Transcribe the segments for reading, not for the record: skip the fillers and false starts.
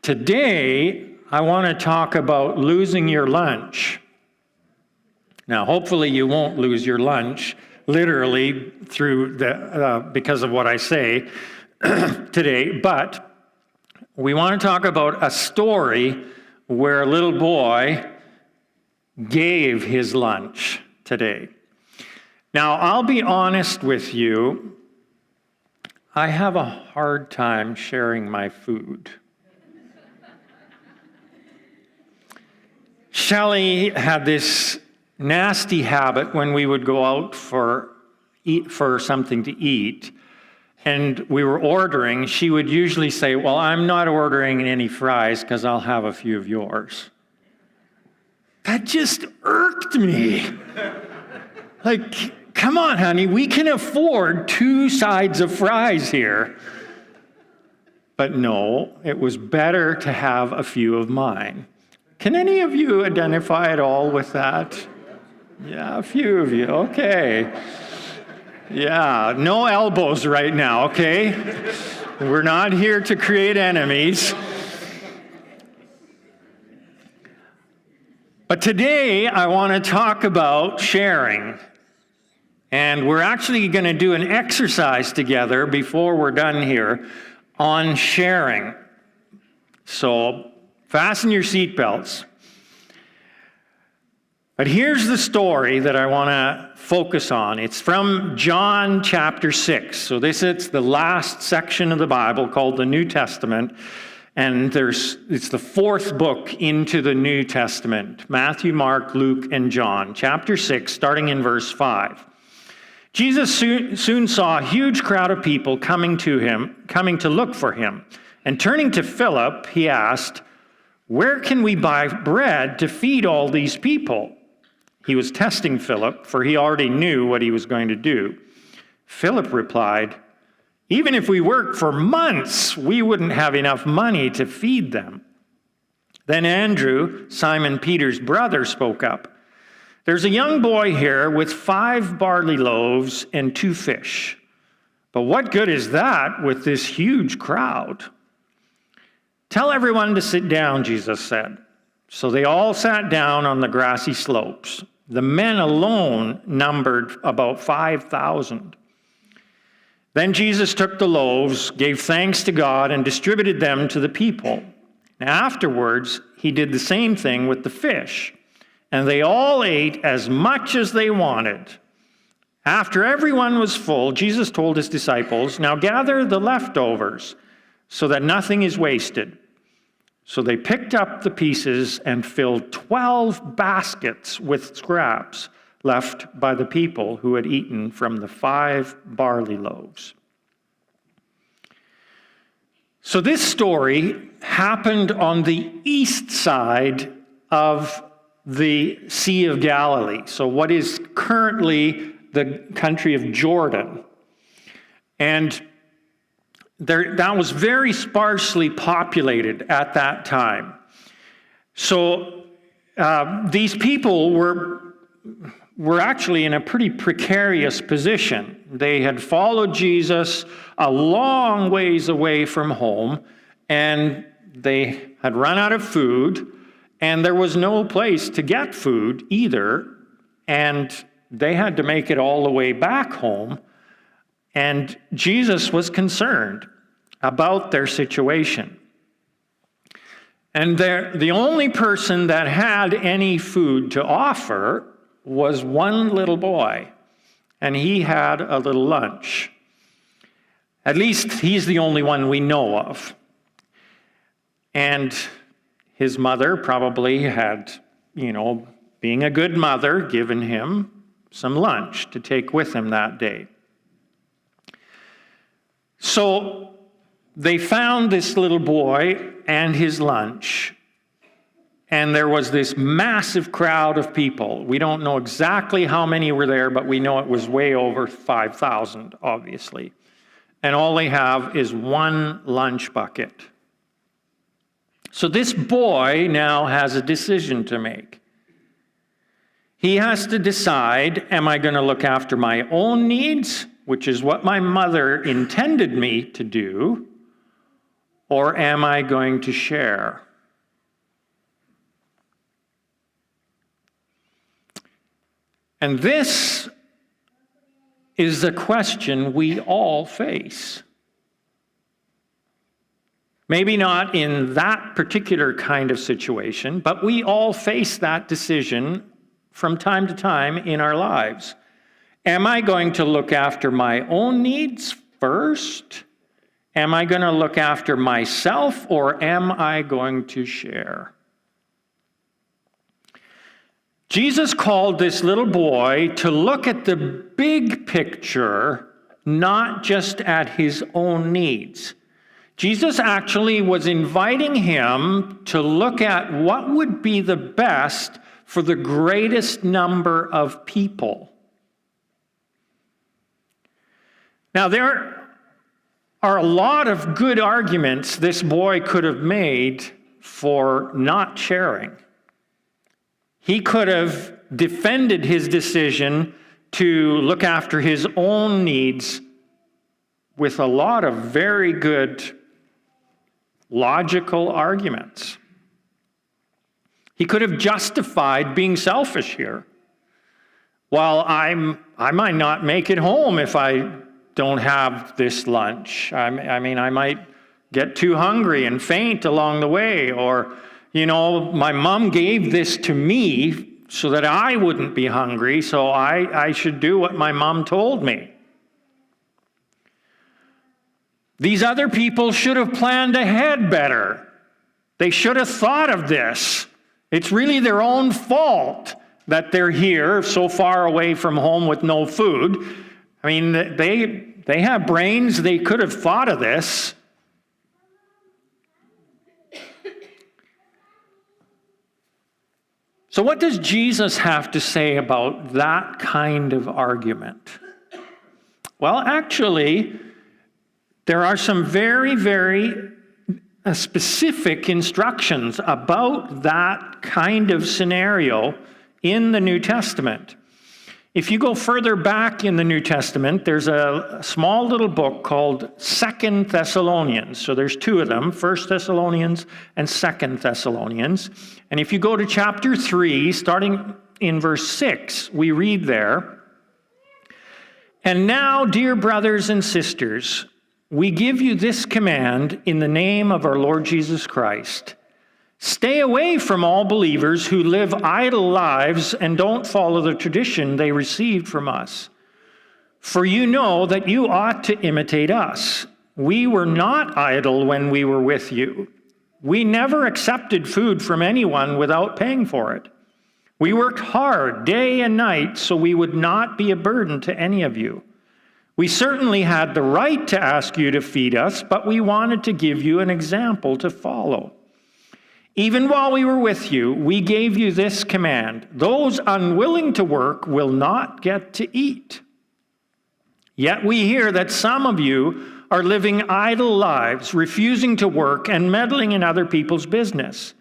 Today, I want to talk about losing your lunch. Now, hopefully you won't lose your lunch, literally, because of what I say today, but we want to talk about a story where a little boy gave his lunch today. Now, I'll be honest with you, I have a hard time sharing my food. Shelley had this nasty habit when we would go out for something to eat, and we were ordering. She would usually say, "Well, I'm not ordering any fries because I'll have a few of yours." That just irked me. Like, come on, honey, we can afford 2 sides of fries here. But no, it was better to have a few of mine. Can any of you identify at all with that? Yeah, a few of you, okay. Yeah, no elbows right now, okay? We're not here to create enemies. But today, I want to talk about sharing. And we're actually going to do an exercise together before we're done here on sharing. So, fasten your seatbelts. But here's the story that I want to focus on. It's from John chapter 6. So this is the last section of the Bible called the New Testament. And it's the 4th book into the New Testament. Matthew, Mark, Luke, and John. Chapter 6, starting in verse 5. Jesus soon saw a huge crowd of people coming to look for him. And turning to Philip, he asked, "Where can we buy bread to feed all these people?" He was testing Philip, for he already knew what he was going to do. Philip replied, "Even if we worked for months, we wouldn't have enough money to feed them." Then Andrew, Simon Peter's brother, spoke up. "There's a young boy here with 5 barley loaves and 2 fish. But what good is that with this huge crowd?" "Tell everyone to sit down," Jesus said. So they all sat down on the grassy slopes. The men alone numbered about 5,000. Then Jesus took the loaves, gave thanks to God, and distributed them to the people. Afterwards, he did the same thing with the fish, and they all ate as much as they wanted. After everyone was full, Jesus told his disciples, "Now gather the leftovers so that nothing is wasted." So they picked up the pieces and filled 12 baskets with scraps left by the people who had eaten from the 5 barley loaves. So this story happened on the east side of the Sea of Galilee, so what is currently the country of Jordan. And that was very sparsely populated at that time. So these people were actually in a pretty precarious position. They had followed Jesus a long ways away from home, and they had run out of food, and there was no place to get food either, and they had to make it all the way back home. And Jesus was concerned about their situation. And the only person that had any food to offer was one little boy, and he had a little lunch. At least he's the only one we know of. And his mother probably had, being a good mother, given him some lunch to take with him that day. So they found this little boy and his lunch, and there was this massive crowd of people. We don't know exactly how many were there, but we know it was way over 5,000, obviously. And all they have is one lunch bucket. So this boy now has a decision to make. He has to decide, am I going to look after my own needs, which is what my mother intended me to do, or am I going to share? And this is the question we all face. Maybe not in that particular kind of situation, but we all face that decision from time to time in our lives. Am I going to look after my own needs first? Am I going to look after myself, or am I going to share? Jesus called this little boy to look at the big picture, not just at his own needs. Jesus actually was inviting him to look at what would be the best for the greatest number of people. Now, there are a lot of good arguments this boy could have made for not sharing. He could have defended his decision to look after his own needs with a lot of very good logical arguments. He could have justified being selfish here. Well, I might not make it home if I don't have this lunch. I mean, I might get too hungry and faint along the way, or my mom gave this to me so that I wouldn't be hungry, so I should do what my mom told me. These other people should have planned ahead better. They should have thought of this. It's really their own fault that they're here so far away from home with no food. I mean, they have brains. They could have thought of this. So what does Jesus have to say about that kind of argument? Well, actually, there are some very, very specific instructions about that kind of scenario in the New Testament. If you go further back in the New Testament, there's a small little book called 2 Thessalonians. So there's two of them, 1 Thessalonians and 2 Thessalonians. And if you go to chapter 3, starting in verse 6, we read there, "And now, dear brothers and sisters, we give you this command in the name of our Lord Jesus Christ. Stay away from all believers who live idle lives and don't follow the tradition they received from us. For you know that you ought to imitate us. We were not idle when we were with you. We never accepted food from anyone without paying for it. We worked hard day and night so we would not be a burden to any of you. We certainly had the right to ask you to feed us, but we wanted to give you an example to follow. Even while we were with you, we gave you this command: those unwilling to work will not get to eat. Yet we hear that some of you are living idle lives, refusing to work and meddling in other people's business.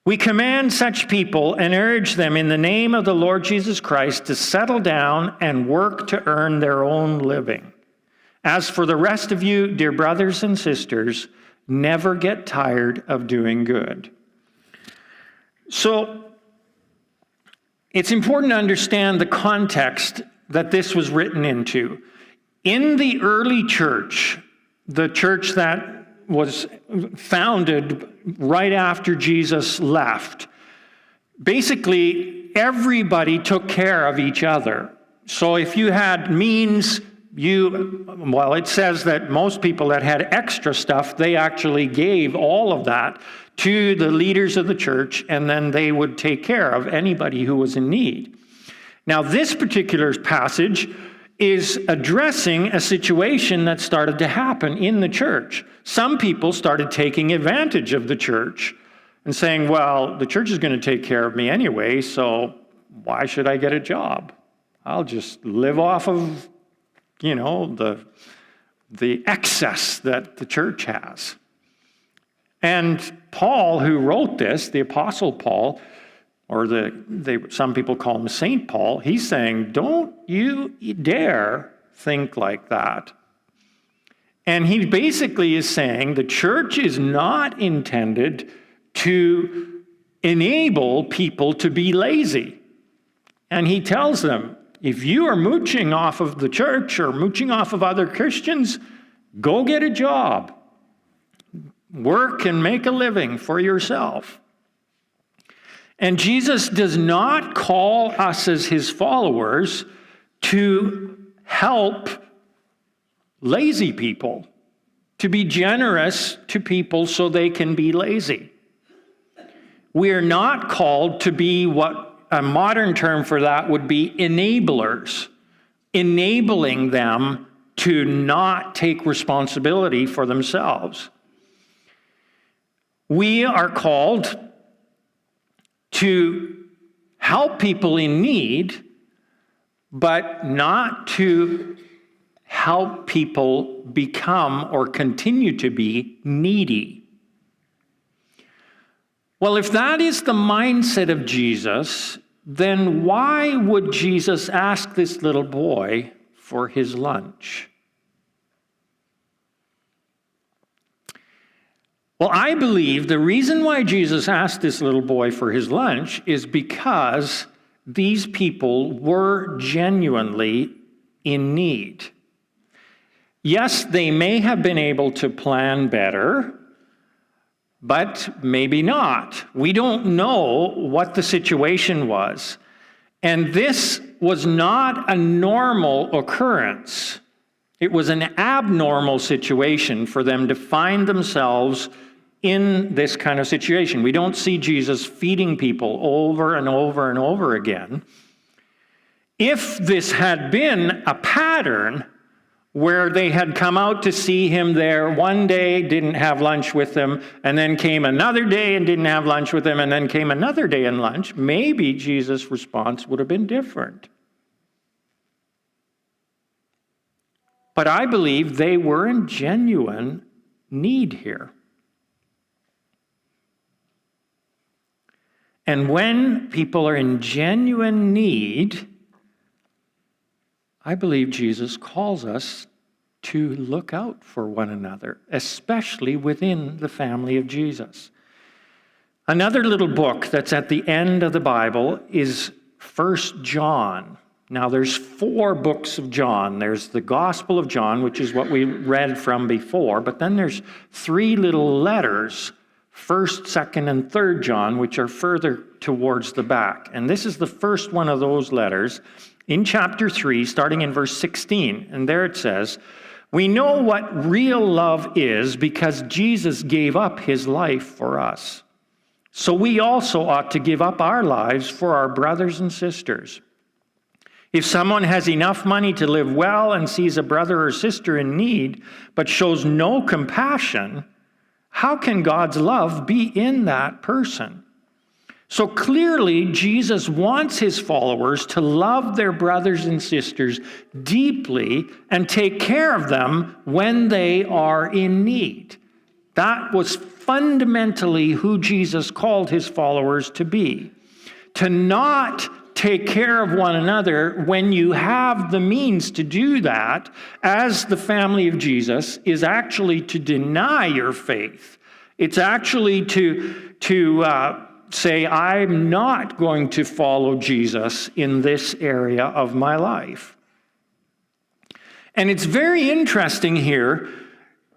We command such people and urge them in the name of the Lord Jesus Christ to settle down and work to earn their own living. As for the rest of you, dear brothers and sisters, never get tired of doing good." So it's important to understand the context that this was written into. In the early church, the church that was founded right after Jesus left, basically everybody took care of each other. So if you had means, it says that most people that had extra stuff, they actually gave all of that to the leaders of the church, and then they would take care of anybody who was in need. Now, this particular passage is addressing a situation that started to happen in the church. Some people started taking advantage of the church and saying, well, the church is going to take care of me anyway, so why should I get a job? I'll just live off of, the excess that the church has. And Paul, who wrote this, the Apostle Paul, or some people call him Saint Paul, he's saying, don't you dare think like that. And he basically is saying the church is not intended to enable people to be lazy. And he tells them, if you are mooching off of the church or mooching off of other Christians, go get a job. Work and make a living for yourself. And Jesus does not call us as his followers to help lazy people, to be generous to people so they can be lazy. We are not called to be what a modern term for that would be enablers, enabling them to not take responsibility for themselves. We are called to help people in need, but not to help people become or continue to be needy. Well, if that is the mindset of Jesus, then why would Jesus ask this little boy for his lunch? Well, I believe the reason why Jesus asked this little boy for his lunch is because these people were genuinely in need. Yes, they may have been able to plan better, but maybe not. We don't know what the situation was. And this was not a normal occurrence. It was an abnormal situation for them to find themselves in this kind of situation. We don't see Jesus feeding people over and over and over again. If this had been a pattern where they had come out to see him there one day, didn't have lunch with them, and then came another day and didn't have lunch with them, and then came another day and lunch, maybe Jesus' response would have been different. But I believe they were in genuine need here. And when people are in genuine need, I believe Jesus calls us to look out for one another, especially within the family of Jesus. Another little book that's at the end of the Bible is 1 John. Now, there's 4 books of John. There's the Gospel of John, which is what we read from before, but then there's 3 little letters, 1st, 2nd, and 3rd John, which are further towards the back. And this is the first one of those letters in chapter 3, starting in verse 16. And there it says, "We know what real love is because Jesus gave up his life for us. So we also ought to give up our lives for our brothers and sisters. If someone has enough money to live well and sees a brother or sister in need, but shows no compassion, how can God's love be in that person?" So clearly, Jesus wants his followers to love their brothers and sisters deeply and take care of them when they are in need. That was fundamentally who Jesus called his followers to be. To not take care of one another when you have the means to do that, as the family of Jesus, is actually to deny your faith. It's actually to say, I'm not going to follow Jesus in this area of my life. And it's very interesting here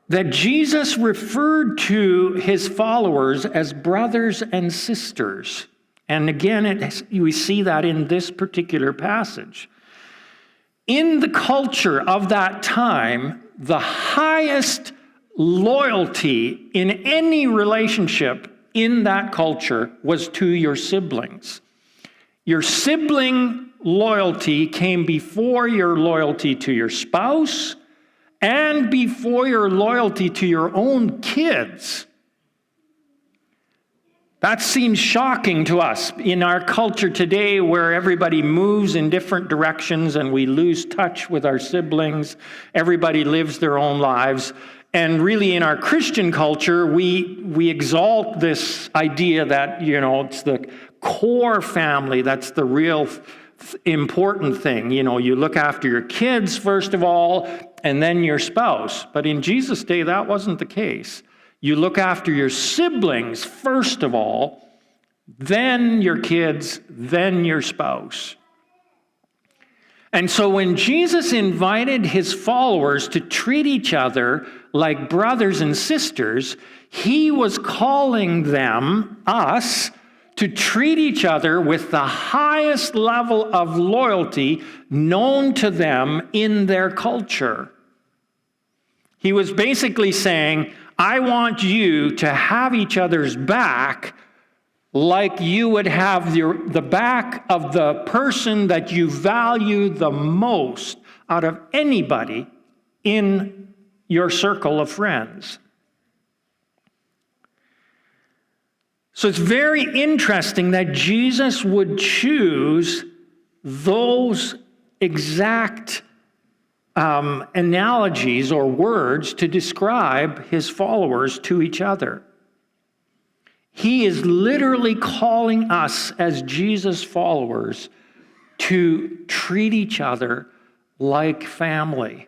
that Jesus referred to his followers as brothers and sisters. And again, we see that in this particular passage. In the culture of that time, the highest loyalty in any relationship in that culture was to your siblings. Your sibling loyalty came before your loyalty to your spouse and before your loyalty to your own kids. That seems shocking to us in our culture today, where everybody moves in different directions and we lose touch with our siblings. Everybody lives their own lives. And really, in our Christian culture, we exalt this idea that, it's the core family that's the real important thing. You look after your kids, first of all, and then your spouse. But in Jesus' day, that wasn't the case. You look after your siblings first of all, then your kids, then your spouse. And so when Jesus invited his followers to treat each other like brothers and sisters, he was calling them, us, to treat each other with the highest level of loyalty known to them in their culture. He was basically saying, I want you to have each other's back like you would have the back of the person that you value the most out of anybody in your circle of friends. So it's very interesting that Jesus would choose those exact analogies or words to describe his followers to each other. He is literally calling us as Jesus followers to treat each other like family.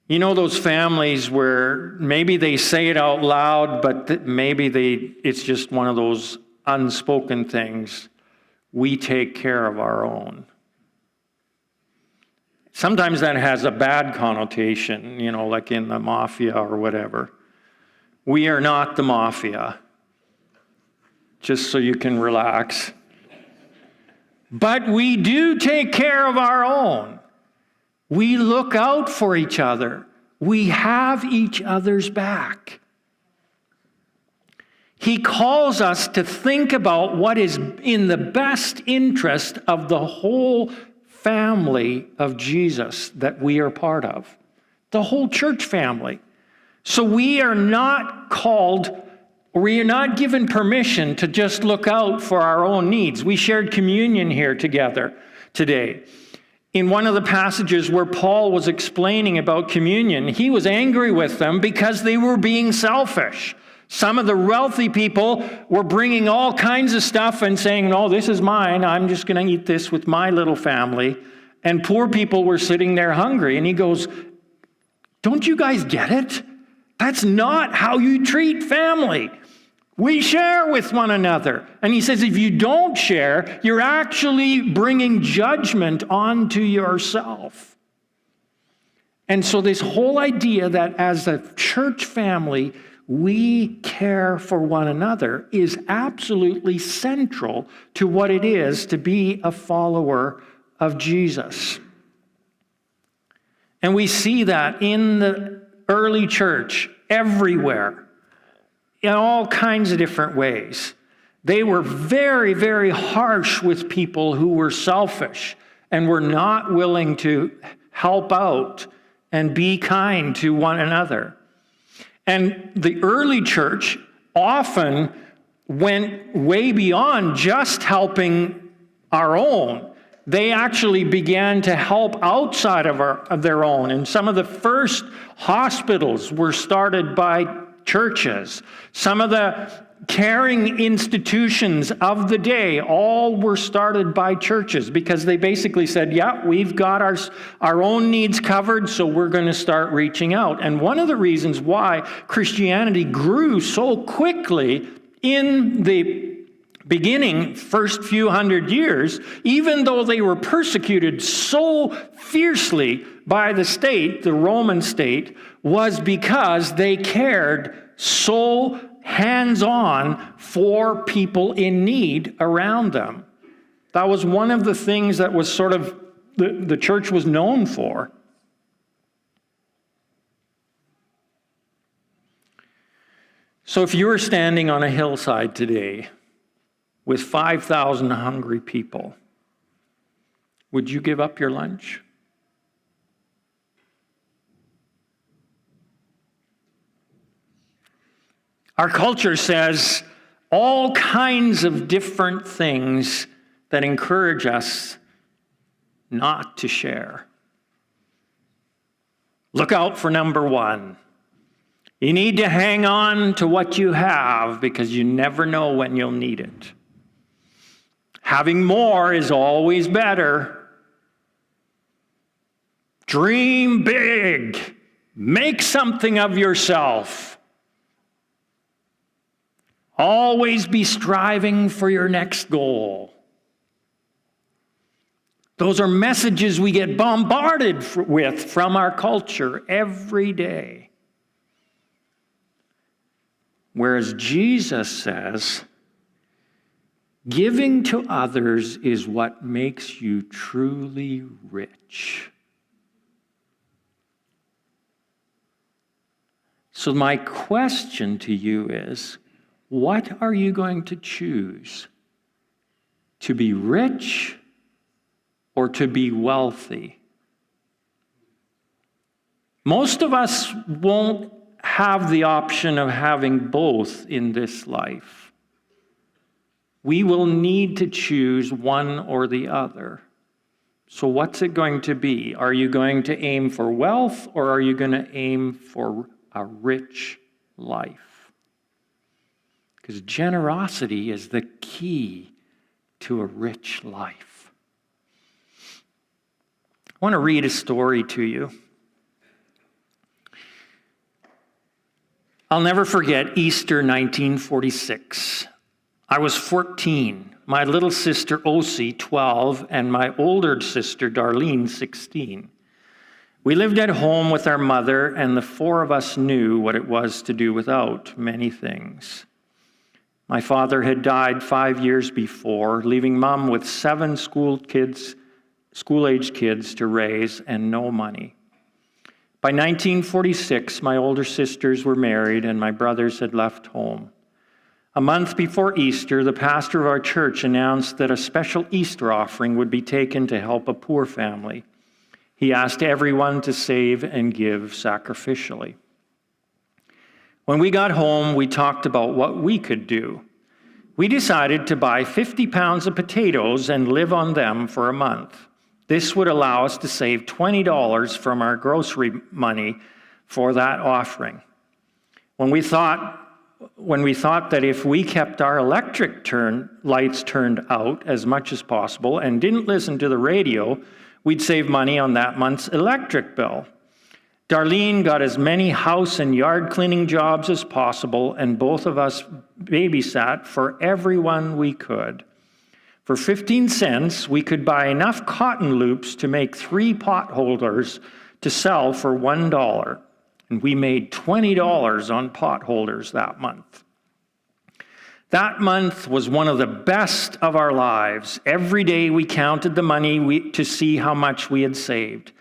You know those families where maybe they say it out loud, but maybe it's just one of those unspoken things. We take care of our own. Sometimes that has a bad connotation, like in the mafia or whatever. We are not the mafia, just so you can relax. But we do take care of our own. We look out for each other. We have each other's back. He calls us to think about what is in the best interest of the whole family of Jesus that we are part of, the whole church family. So we are not given permission to just look out for our own needs. We shared communion here together today. In one of the passages where Paul was explaining about communion, he was angry with them because they were being selfish. Some of the wealthy people were bringing all kinds of stuff and saying, no, this is mine. I'm just going to eat this with my little family. And poor people were sitting there hungry. And he goes, don't you guys get it? That's not how you treat family. We share with one another. And he says, if you don't share, you're actually bringing judgment onto yourself. And so this whole idea that as a church family, we care for one another is absolutely central to what it is to be a follower of Jesus. And we see that in the early church everywhere, in all kinds of different ways. They were very, very harsh with people who were selfish and were not willing to help out and be kind to one another. And the early church often went way beyond just helping our own. They actually began to help outside of their own. And some of the first hospitals were started by churches. Some of the caring institutions of the day all were started by churches because they basically said, yeah, we've got our own needs covered, so we're going to start reaching out. And one of the reasons why Christianity grew so quickly in the beginning, first few hundred years, even though they were persecuted so fiercely by the state, the Roman state, was because they cared so hands-on for people in need around them. That was one of the things that was sort of the church was known for. So if you were standing on a hillside today with 5,000 hungry people, would you give up your lunch? Our culture says all kinds of different things that encourage us not to share. Look out for number one. You need to hang on to what you have because you never know when you'll need it. Having more is always better. Dream big. Make something of yourself. Always be striving for your next goal. Those are messages we get bombarded with from our culture every day. Whereas Jesus says, giving to others is what makes you truly rich. So my question to you is, what are you going to choose? To be rich or to be wealthy? Most of us won't have the option of having both in this life. We will need to choose one or the other. So what's it going to be? Are you going to aim for wealth, or are you going to aim for a rich life? Because generosity is the key to a rich life. I want to read a story to you. I'll never forget Easter 1946. I was 14, my little sister Osie 12, and my older sister Darlene 16. We lived at home with our mother, and the four of us knew what it was to do without many things. My father had died 5 years before, leaving Mom with 7 school-aged kids to raise and no money. By 1946, my older sisters were married and my brothers had left home. A month before Easter, the pastor of our church announced that a special Easter offering would be taken to help a poor family. He asked everyone to save and give sacrificially. When we got home, we talked about what we could do. We decided to buy 50 pounds of potatoes and live on them for a month. This would allow us to save $20 from our grocery money for that offering. When we thought that if we kept our electric lights turned out as much as possible and didn't listen to the radio, we'd save money on that month's electric bill. Darlene got as many house and yard cleaning jobs as possible, and both of us babysat for everyone we could. For 15 cents, we could buy enough cotton loops to make 3 pot holders to sell for $1. And we made $20 on pot holders that month. That month was one of the best of our lives. Every day we counted the money to see how much we had saved.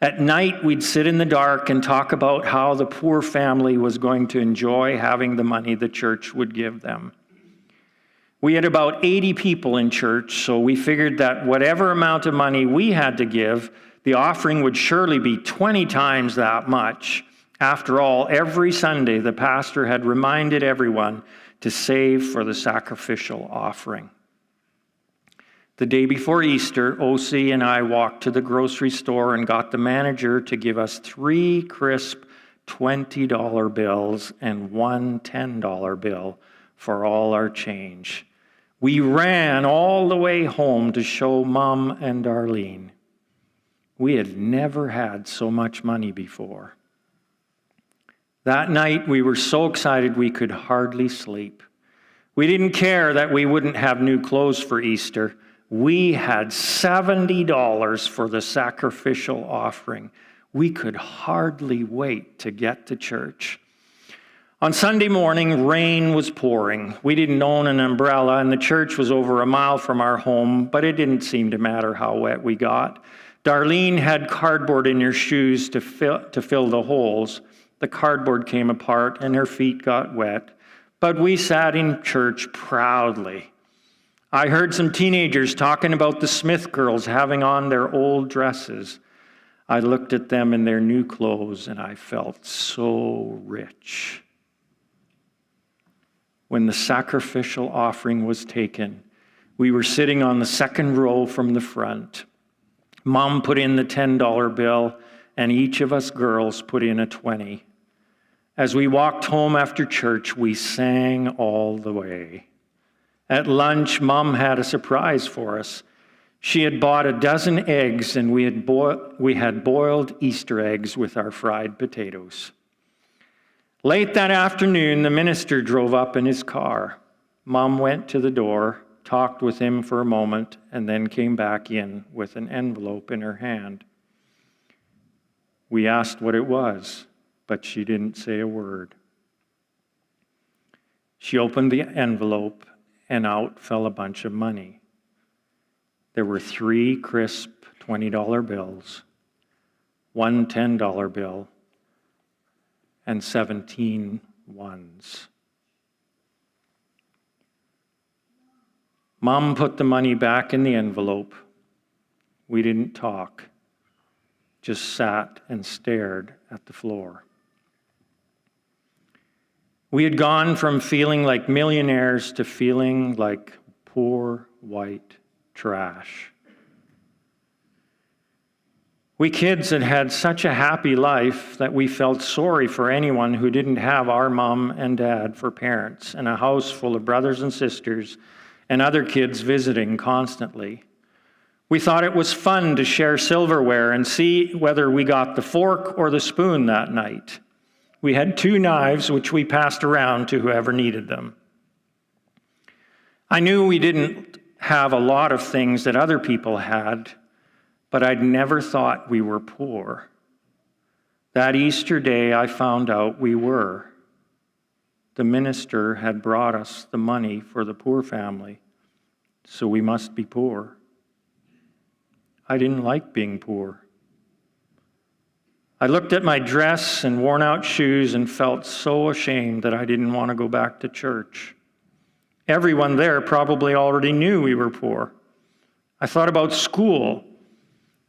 At night, we'd sit in the dark and talk about how the poor family was going to enjoy having the money the church would give them. We had about 80 people in church, so we figured that whatever amount of money we had to give, the offering would surely be 20 times that much. After all, every Sunday, the pastor had reminded everyone to save for the sacrificial offering. The day before Easter, Osie and I walked to the grocery store and got the manager to give us 3 crisp $20 bills and 1 $10 bill for all our change. We ran all the way home to show Mom and Darlene. We had never had so much money before. That night, we were so excited we could hardly sleep. We didn't care that we wouldn't have new clothes for Easter. We had $70 for the sacrificial offering. We could hardly wait to get to church. On Sunday morning, rain was pouring. We didn't own an umbrella, and the church was over a mile from our home, but it didn't seem to matter how wet we got. Darlene had cardboard in her shoes to fill the holes. The cardboard came apart, and her feet got wet. But we sat in church proudly. I heard some teenagers talking about the Smith girls having on their old dresses. I looked at them in their new clothes, and I felt so rich. When the sacrificial offering was taken, we were sitting on the second row from the front. Mom put in the $10 bill, and each of us girls put in a 20. As we walked home after church, we sang all the way. At lunch, Mom had a surprise for us. She had bought a dozen eggs, and we had boiled Easter eggs with our fried potatoes. Late that afternoon, the minister drove up in his car. Mom went to the door, talked with him for a moment, and then came back in with an envelope in her hand. We asked what it was, but she didn't say a word. She opened the envelope, and out fell a bunch of money. There were 3 crisp $20 bills, 1 $10 bill, and 17 ones. Mom put the money back in the envelope. We didn't talk, just sat and stared at the floor. We had gone from feeling like millionaires to feeling like poor white trash. We kids had had such a happy life that we felt sorry for anyone who didn't have our mom and dad for parents and a house full of brothers and sisters and other kids visiting constantly. We thought it was fun to share silverware and see whether we got the fork or the spoon that night. We had 2 knives which we passed around to whoever needed them. I knew we didn't have a lot of things that other people had, but I'd never thought we were poor. That Easter day, I found out we were. The minister had brought us the money for the poor family, so we must be poor. I didn't like being poor. I looked at my dress and worn-out shoes and felt so ashamed that I didn't want to go back to church. Everyone there probably already knew we were poor. I thought about school.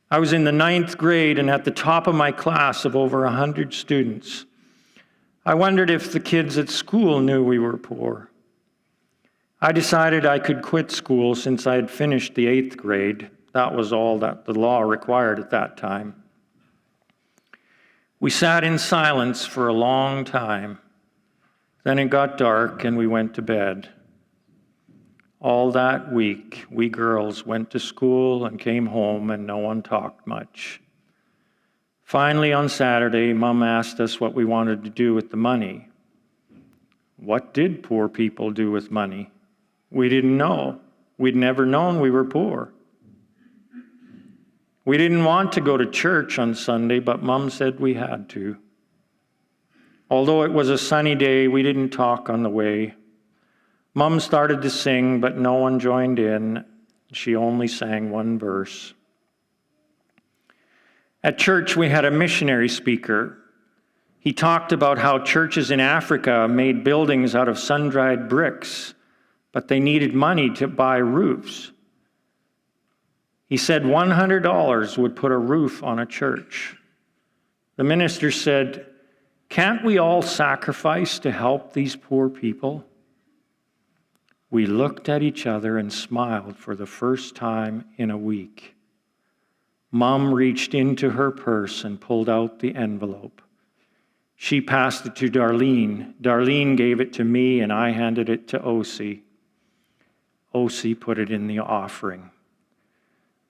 I was in the 9th grade and at the top of my class of over 100 students. I wondered if the kids at school knew we were poor. I decided I could quit school since I had finished the 8th grade. That was all that the law required at that time. We sat in silence for a long time. Then it got dark and we went to bed. All that week, we girls went to school and came home and no one talked much. Finally, on Saturday, Mom asked us what we wanted to do with the money. What did poor people do with money? We didn't know. We'd never known we were poor. We didn't want to go to church on Sunday, but Mom said we had to. Although it was a sunny day, we didn't talk on the way. Mom started to sing, but no one joined in. She only sang one verse. At church, we had a missionary speaker. He talked about how churches in Africa made buildings out of sun-dried bricks, but they needed money to buy roofs. He said $100 would put a roof on a church. The minister said, "Can't we all sacrifice to help these poor people?" We looked at each other and smiled for the first time in a week. Mom reached into her purse and pulled out the envelope. She passed it to Darlene. Darlene gave it to me, and I handed it to Osi. Osi put it in the offering.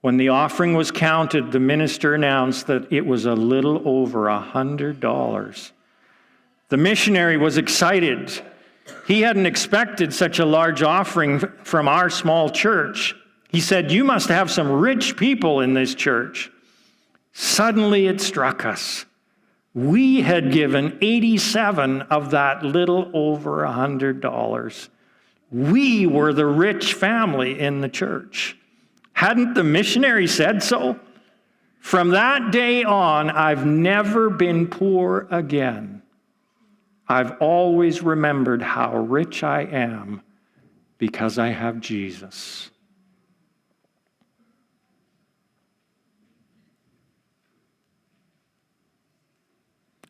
When the offering was counted, the minister announced that it was a little over $100. The missionary was excited. He hadn't expected such a large offering from our small church. He said, "You must have some rich people in this church." Suddenly it struck us. We had given 87 of that little over $100. We were the rich family in the church. Hadn't the missionary said so? From that day on, I've never been poor again. I've always remembered how rich I am because I have Jesus.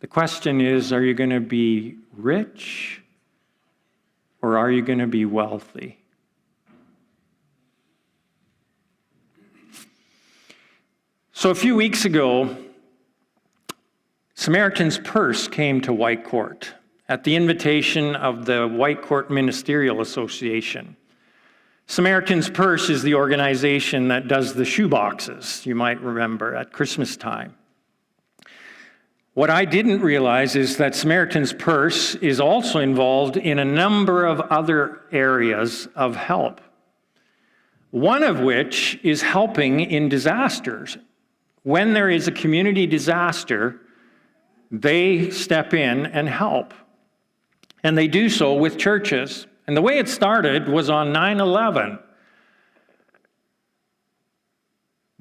The question is, are you going to be rich or are you going to be wealthy? So a few weeks ago, Samaritan's Purse came to White Court at the invitation of the White Court Ministerial Association. Samaritan's Purse is the organization that does the shoe boxes, you might remember, at Christmas time. What I didn't realize is that Samaritan's Purse is also involved in a number of other areas of help. One of which is helping in disasters. When there is a community disaster, they step in and help. And they do so with churches. And the way it started was on 9/11.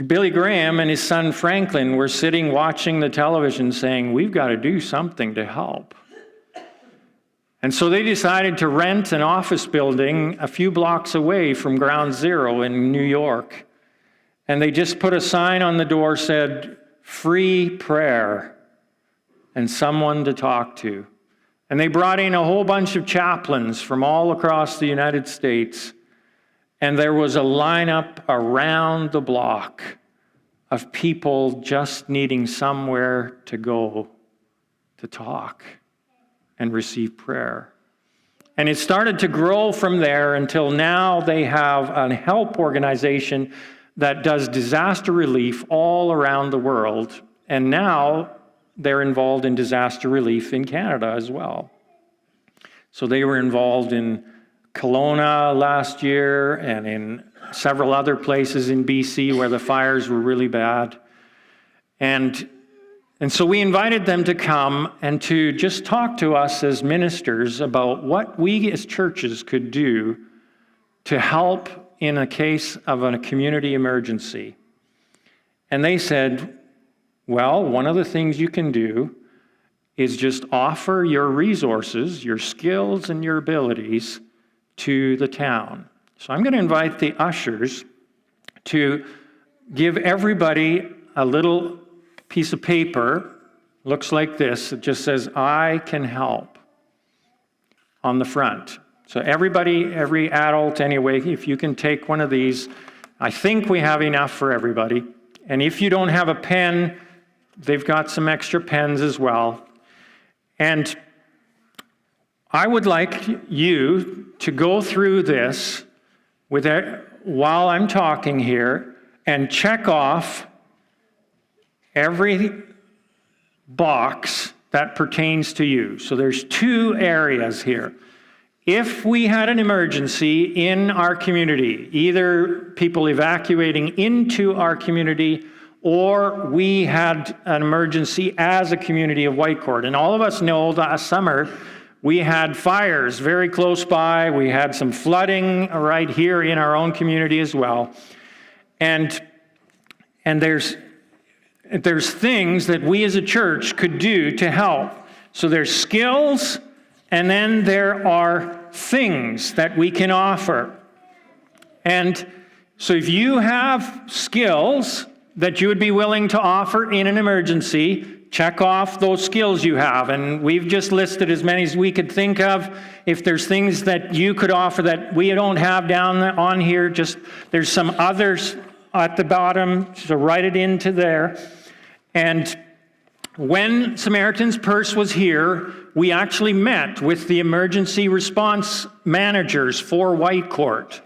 Billy Graham and his son Franklin were sitting watching the television saying, we've got to do something to help. And so they decided to rent an office building a few blocks away from Ground Zero in New York. And they just put a sign on the door said, free prayer and someone to talk to. And they brought in a whole bunch of chaplains from all across the United States. And there was a lineup around the block of people just needing somewhere to go to talk and receive prayer. And it started to grow from there until now they have a help organization that does disaster relief all around the world. And now they're involved in disaster relief in Canada as well. So they were involved in Kelowna last year and in several other places in BC where the fires were really bad. And so we invited them to come and to just talk to us as ministers about what we as churches could do to help in a case of a community emergency. And they said, well, one of the things you can do is just offer your resources, your skills and your abilities to the town. So I'm going to invite the ushers to give everybody a little piece of paper. Looks like this. It just says, I can help on the front. So everybody, every adult anyway, if you can take one of these, I think we have enough for everybody. And if you don't have a pen, they've got some extra pens as well. And I would like you to go through this while I'm talking here and check off every box that pertains to you. So there's two areas here. If we had an emergency in our community, either people evacuating into our community or we had an emergency as a community of Whitecourt. And all of us know last summer we had fires very close by. We had some flooding right here in our own community as well. And there's things that we as a church could do to help. So there's skills, and then there are things that we can offer. And so if you have skills that you would be willing to offer in an emergency, check off those skills you have. And we've just listed as many as we could think of. If there's things that you could offer that we don't have down on here, just there's some others at the bottom, so write it into there. And when Samaritan's Purse was here, we actually met with the emergency response managers for Whitecourt.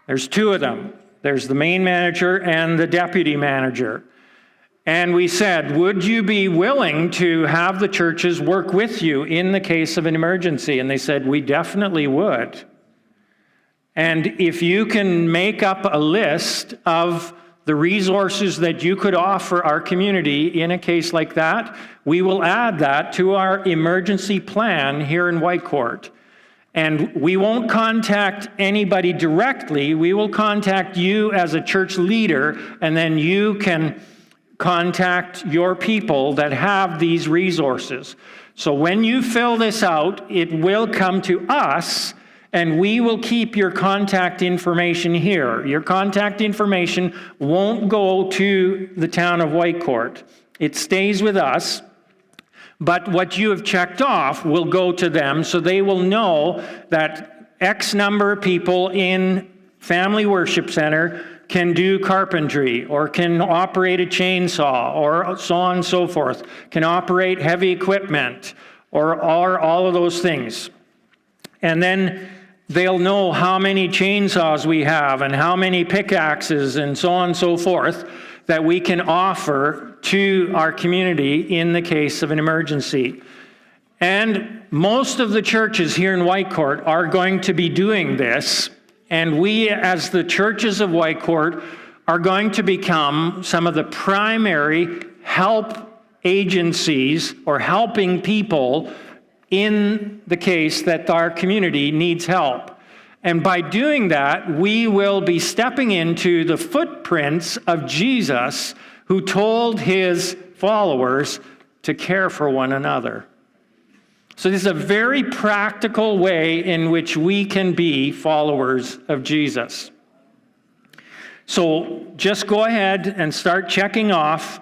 There's two of them. There's the main manager and the deputy manager. And we said, would you be willing to have the churches work with you in the case of an emergency? And they said, we definitely would. And if you can make up a list of the resources that you could offer our community in a case like that, we will add that to our emergency plan here in Whitecourt. And we won't contact anybody directly. We will contact you as a church leader, and then you can contact your people that have these resources. So when you fill this out, it will come to us, and we will keep your contact information here. Your contact information won't go to the town of Whitecourt. It stays with us. But what you have checked off will go to them, so they will know that X number of people in Family Worship Center can do carpentry, or can operate a chainsaw, or so on and so forth, can operate heavy equipment, or all of those things. And then they'll know how many chainsaws we have and how many pickaxes and so on and so forth that we can offer to our community in the case of an emergency. And most of the churches here in Whitecourt are going to be doing this, and we as the churches of Whitecourt are going to become some of the primary help agencies or helping people in the case that our community needs help. And by doing that, we will be stepping into the footprints of Jesus, who told his followers to care for one another. So this is a very practical way in which we can be followers of Jesus. So just go ahead and start checking off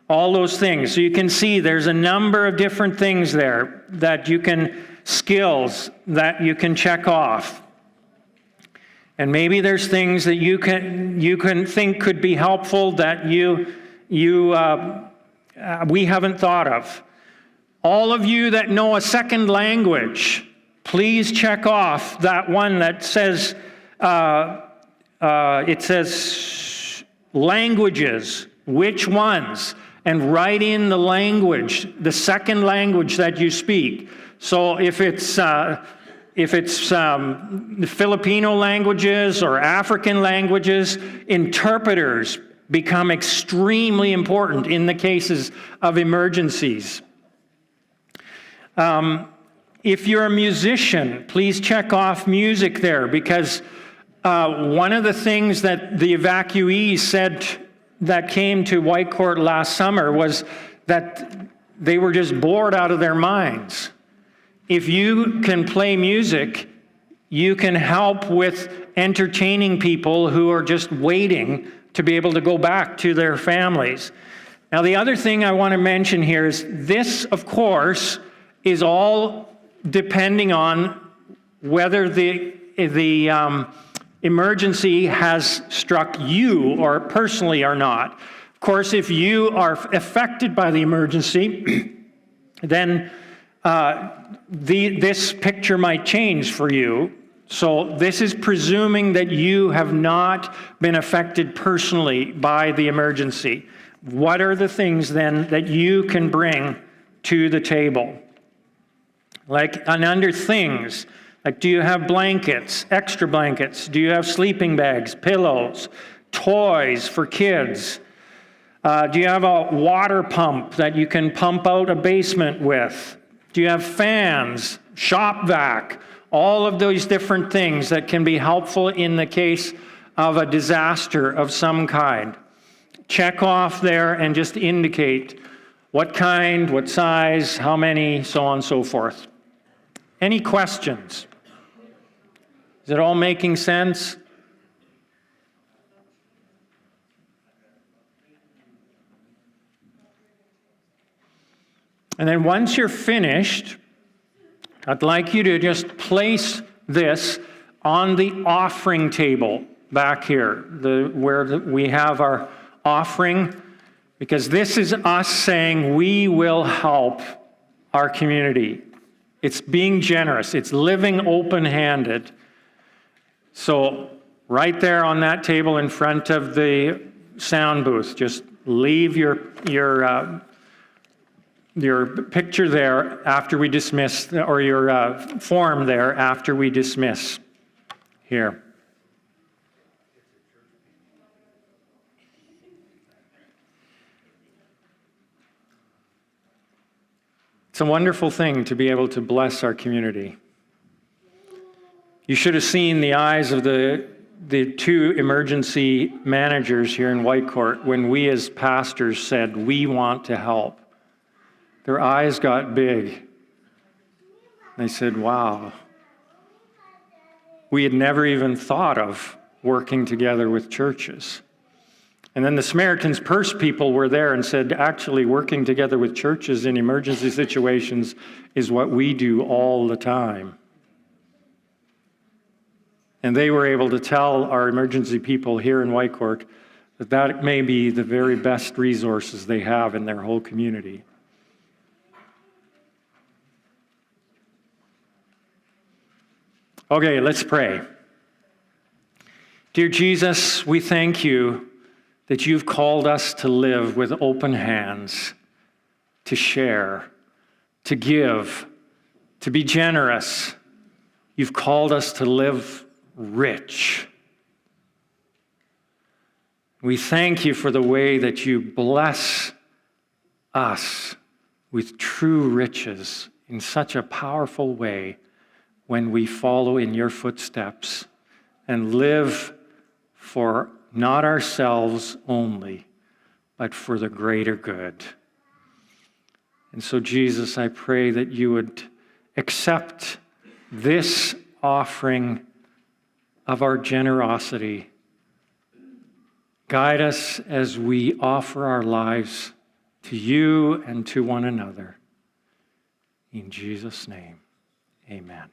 all those things. So you can see there's a number of different things there that you can, skills that you can check off. And maybe there's things that you can think could be helpful that we haven't thought of. All of you that know a second language, please check off that one that says, it says languages, which ones, and write in the language, the second language that you speak. So if it's the Filipino languages or African languages, interpreters become extremely important in the cases of emergencies. If you're a musician, please check off music there, because one of the things that the evacuees said that came to Whitecourt last summer was that they were just bored out of their minds. If you can play music, you can help with entertaining people who are just waiting to be able to go back to their families. Now, the other thing I want to mention here is this, of course, is all depending on whether the emergency has struck you or personally or not. Of course, if you are affected by the emergency, then this picture might change for you. So this is presuming that you have not been affected personally by the emergency. What are the things then that you can bring to the table? And under things, like, do you have blankets, extra blankets? Do you have sleeping bags, pillows, toys for kids? Do you have a water pump that you can pump out a basement with? Do you have fans, shop vac? All of those different things that can be helpful in the case of a disaster of some kind. Check off there and just indicate what kind, what size, how many, so on and so forth. Any questions? Is it all making sense? And then once you're finished, I'd like you to just place this on the offering table back here, where we have our offering, because this is us saying we will help our community. It's being generous. It's living open-handed. So right there on that table in front of the sound booth, just leave your picture there after we dismiss, or your form there after we dismiss here. It's a wonderful thing to be able to bless our community. You should have seen the eyes of the two emergency managers here in Whitecourt when we as pastors said, we want to help. Their eyes got big. They said, wow. We had never even thought of working together with churches. And then the Samaritan's Purse people were there and said, actually, working together with churches in emergency situations is what we do all the time. And they were able to tell our emergency people here in Whitecourt that may be the very best resources they have in their whole community. Okay, let's pray. Dear Jesus, we thank you that you've called us to live with open hands, to share, to give, to be generous. You've called us to live rich. We thank you for the way that you bless us with true riches in such a powerful way when we follow in your footsteps and live for not ourselves only, but for the greater good. And so, Jesus, I pray that you would accept this offering of our generosity. Guide us as we offer our lives to you and to one another. In Jesus' name, amen.